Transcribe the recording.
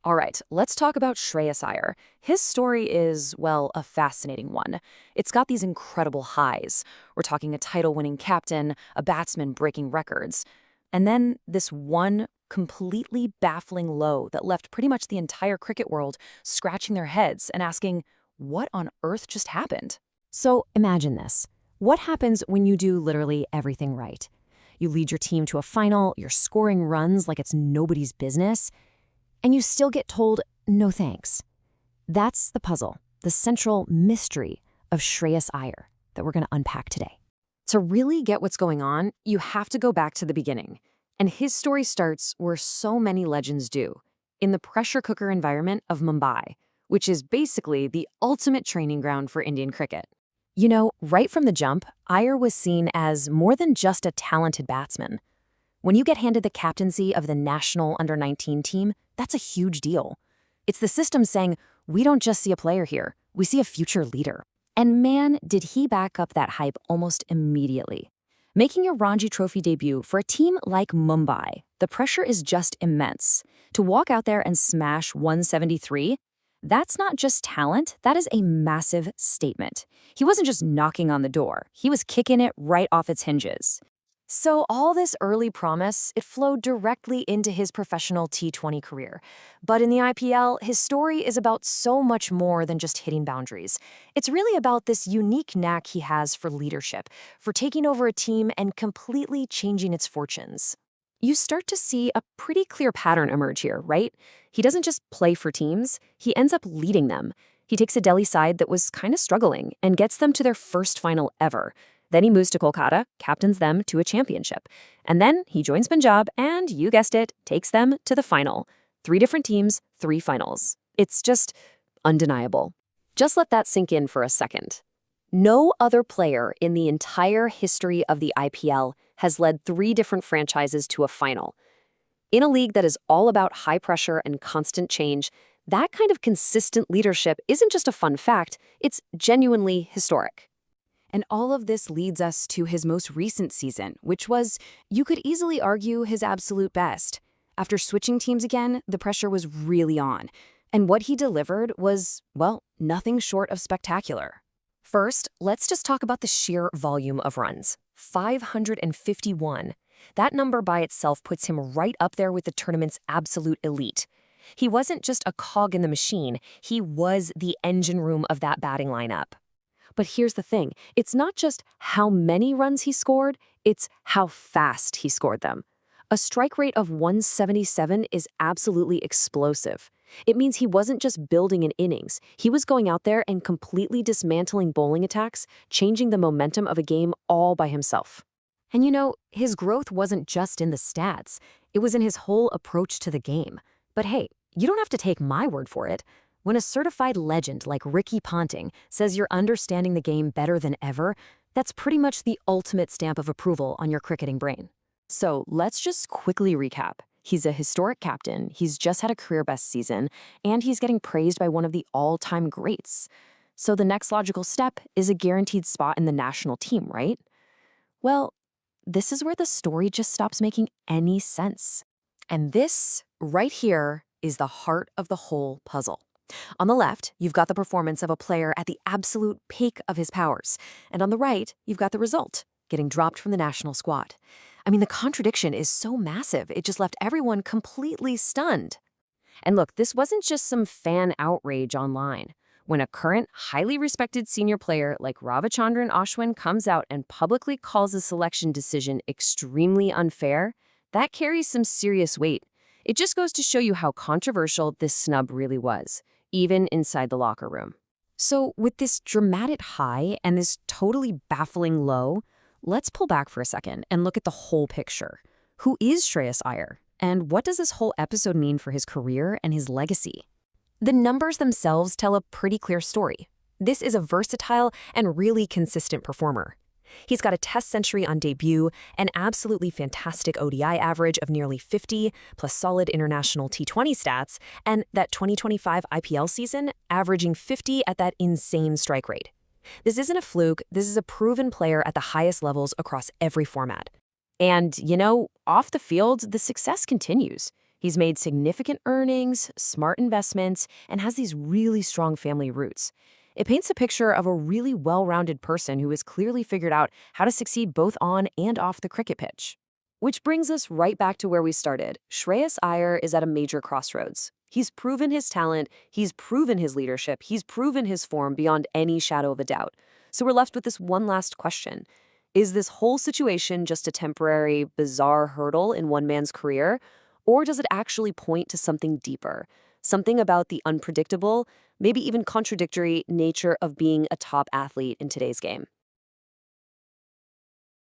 All right, let's talk about Shreyas Iyer. His story is, well, a fascinating one. It's got these incredible highs. We're talking a title-winning captain, a batsman breaking records. And then this one completely baffling low that left pretty much the entire cricket world scratching their heads and asking, what on earth just happened? So imagine this. What happens when you do literally everything right? You lead your team to a final, you're scoring runs like it's nobody's business, and you still get told no thanks. That's the puzzle, the central mystery of Shreyas Iyer that we're going to unpack today. To really get what's going on, you have to go back to the beginning. And his story starts where so many legends do, in the pressure cooker environment of Mumbai, which is basically the ultimate training ground for Indian cricket. You know, right from the jump, Iyer was seen as more than just a talented batsman. When you get handed the captaincy of the national under-19 team, that's a huge deal. It's the system saying, we don't just see a player here, we see a future leader. And man, did he back up that hype almost immediately. Making a Ranji Trophy debut for a team like Mumbai, the pressure is just immense. To walk out there and smash 173, that's not just talent, that is a massive statement. He wasn't just knocking on the door, he was kicking it right off its hinges. So all this early promise, it flowed directly into his professional T20 career. But in the IPL, his story is about so much more than just hitting boundaries. It's really about this unique knack he has for leadership, for taking over a team and completely changing its fortunes. You start to see a pretty clear pattern emerge here, right? He doesn't just play for teams, he ends up leading them. He takes a Delhi side that was kind of struggling and gets them to their first final ever. Then he moves to Kolkata, captains them to a championship. And then he joins Punjab and, you guessed it, takes them to the final. 3 different teams, 3 finals. It's just undeniable. Just let that sink in for a second. No other player in the entire history of the IPL has led 3 different franchises to a final. In a league that is all about high pressure and constant change, that kind of consistent leadership isn't just a fun fact, it's genuinely historic. And all of this leads us to his most recent season, which was, you could easily argue, his absolute best. After switching teams again, the pressure was really on. And what he delivered was, well, nothing short of spectacular. First, let's just talk about the sheer volume of runs. 551. That number by itself puts him right up there with the tournament's absolute elite. He wasn't just a cog in the machine, he was the engine room of that batting lineup. But here's the thing, it's not just how many runs he scored, it's how fast he scored them. A strike rate of 177 is absolutely explosive. It means he wasn't just building an innings, he was going out there and completely dismantling bowling attacks, changing the momentum of a game all by himself. And you know, his growth wasn't just in the stats, it was in his whole approach to the game. But hey, you don't have to take my word for it. When a certified legend like Ricky Ponting says you're understanding the game better than ever, that's pretty much the ultimate stamp of approval on your cricketing brain. So let's just quickly recap. He's a historic captain, he's just had a career-best season, and he's getting praised by one of the all-time greats. So the next logical step is a guaranteed spot in the national team, right? Well, this is where the story just stops making any sense. And this, right here, is the heart of the whole puzzle. On the left, you've got the performance of a player at the absolute peak of his powers. And on the right, you've got the result, getting dropped from the national squad. I mean, the contradiction is so massive, it just left everyone completely stunned. And look, this wasn't just some fan outrage online. When a current, highly respected senior player like Ravichandran Ashwin comes out and publicly calls a selection decision extremely unfair, that carries some serious weight. It just goes to show you how controversial this snub really was, even inside the locker room. So with this dramatic high and this totally baffling low, let's pull back for a second and look at the whole picture. Who is Shreyas Iyer? And what does this whole episode mean for his career and his legacy? The numbers themselves tell a pretty clear story. This is a versatile and really consistent performer. He's got a Test century on debut, an absolutely fantastic ODI average of nearly 50, plus solid international T20 stats, and that 2025 IPL season averaging 50 at that insane strike rate. This isn't a fluke, this is a proven player at the highest levels across every format. And, you know, off the field, the success continues. He's made significant earnings, smart investments, and has these really strong family roots. It paints a picture of a really well-rounded person who has clearly figured out how to succeed both on and off the cricket pitch. Which brings us right back to where we started. Shreyas Iyer is at a major crossroads. He's proven his talent, he's proven his leadership, he's proven his form beyond any shadow of a doubt. So we're left with this one last question. Is this whole situation just a temporary, bizarre hurdle in one man's career? Or does it actually point to something deeper? Something about the unpredictable, maybe even contradictory nature of being a top athlete in today's game?